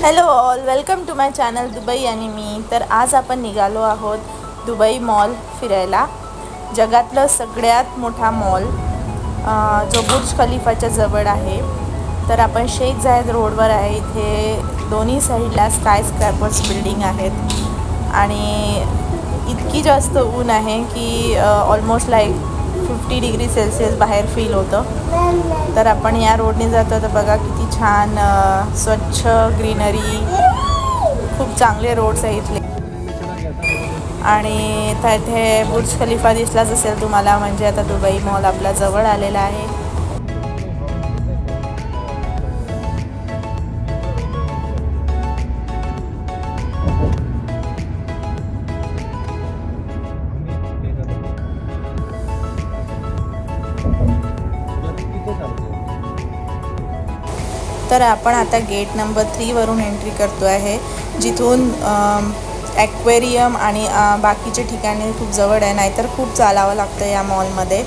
Hello all, welcome to my channel Dubai आणि मी. तर आज आपण निघालो आहोत दुबई मॉल फिरायला. जगातलं सगळ्यात मोठा मॉल जो बुर्ज खलिफाच्या जवळ आहे. तर आपण शेख जायद रोडवर आहे. इथे दोन्ही साईडला स्काय स्क्रॅपर्स बिल्डिंग आहेत आणि इतकी जास्त ऊन आहे की ऑलमोस्ट लाईक 50 डिग्री सेल्सिअस बाहेर फील होतं. तर आपण या रोडने जातो तर बघा किती छान स्वच्छ ग्रीनरी, खूप चांगले रोड्स आहेत इथले. आणि इथे बुर्ज खलिफा दिसलाच असेल तुम्हाला, म्हणजे आता दुबई मॉल आपल्या जवळ आलेला आहे. तर आपण आता गेट नंबर 3 वरून एंट्री करतो आहे, जिथून ॲक्वेरियम आणि बाकीचे ठिकाणी खूप जवळ आहे, नाहीतर खूप चालावं लागतं या मॉलमध्ये.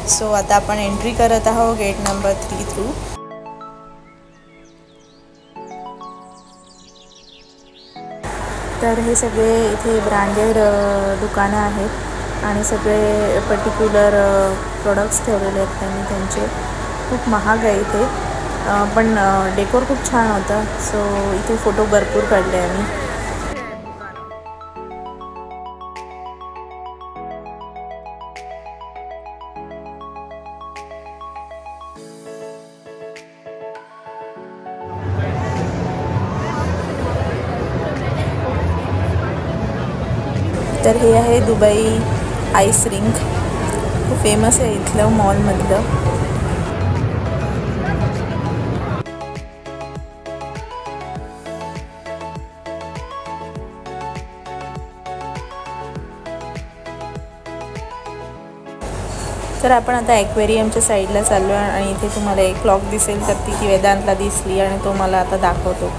सो आता आपण एंट्री करत आहोत गेट नंबर 3 थ्रू. तर हे सगळे इथे ब्रँडेड दुकानं आहेत आणि सगळे पर्टिक्युलर प्रोडक्ट्स ठेवलेले आहेत त्यांनी. त्यांचे खूप महाग आहे इथे, पण डेकोर खूप छान होता. सो इथे फोटो भरपूर काढले आम्ही. तर हे आहे दुबई आईस रिंक, खूप फेमस आहे इथलं मॉलमधलं. तर आपण आता ॲक्वेरियमच्या साईडला चाललो आहे आणि इथे तुम्हाला एक क्लॉक दिसेल, तर ती वेदांतला दिसली आणि तो मला आता दाखवतो.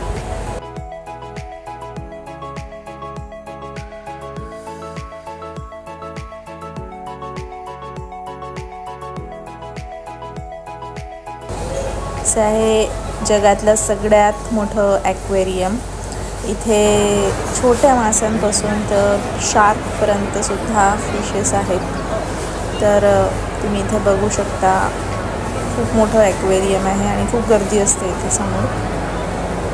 असं आहे जगातलं सगळ्यात मोठं ॲक्वेरियम. इथे छोट्या माशांपासून तर शार्कपर्यंतसुद्धा फिशेस आहेत. तर तुम्ही इथे बघू शकता, खूप मोठं ॲक्वेरियम आहे आणि खूप गर्दी असते इथे समोर.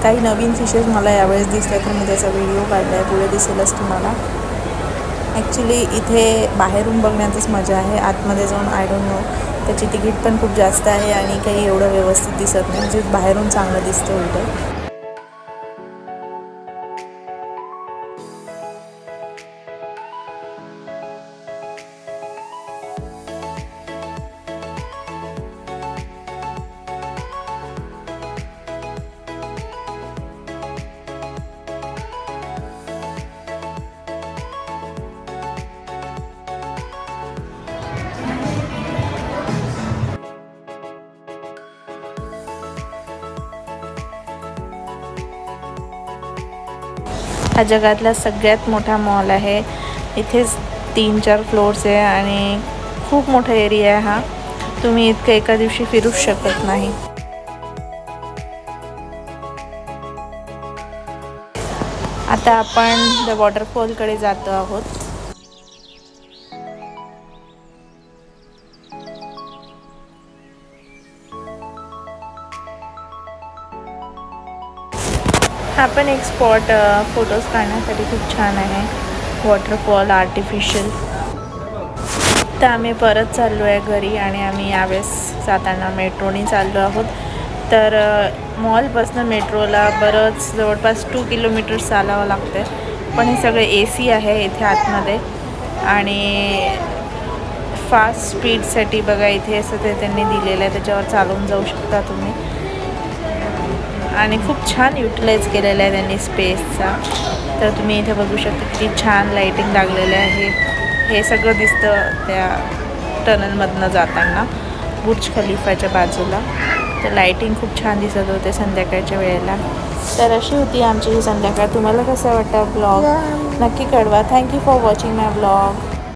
काही नवीन फिशेस मला यावेळेस दिसल्या, तर मी त्याचा व्हिडिओ काढला आहे, पुढे दिसेलच तुम्हाला. ॲक्च्युली इथे बाहेरून बघण्यातच मजा आहे, आतमध्ये जाऊन आय डोंट नो, त्याची तिकीट पण खूप जास्त आहे आणि काही एवढं व्यवस्थित दिसत नाही, म्हणजे बाहेरून चांगलं दिसतं उलटं. हा जगातला सगळ्यात मोठा मॉल आहे. इथेच 3-4 फ्लोर्स आहे आणि खूप मोठा एरिया आहे हा. तुम्ही इतकं एका दिवशी फिरूच शकत नाही. आता आपण द वॉटरफॉलकडे जातो आहोत. हा पण एक स्पॉट फोटोज काढण्यासाठी खूप छान आहे, वॉटरफॉल आर्टिफिशियल. तर आम्ही परत चाललो आहे घरी आणि आम्ही यावेळेस जाताना मेट्रोने चाललो आहोत. तर मॉलपासून मेट्रोला बरंच जवळपास 2 किलोमीटर्स चालावं लागते. पण हे सगळे AC आहे इथे आतमध्ये आणि फास्ट स्पीडसाठी बघा इथे असं ते त्यांनी दिलेलं आहे, त्याच्यावर चालून जाऊ शकता तुम्ही. आणि खूप छान युटिलाइज केलेला आहे त्यांनी स्पेसचा. तर तुम्ही इथे बघू शकता किती छान लाईटिंग लागलेलं आहे. हे सगळं दिसतं त्या टनलमधनं जाताना बुर्ज खलिफाच्या बाजूला. तर लाईटिंग खूप छान दिसत होते संध्याकाळच्या वेळेला. तर अशी होती आमची ही संध्याकाळ. तुम्हाला कसं वाटतं ब्लॉग नक्की कळवा. Thank you for watching my blog.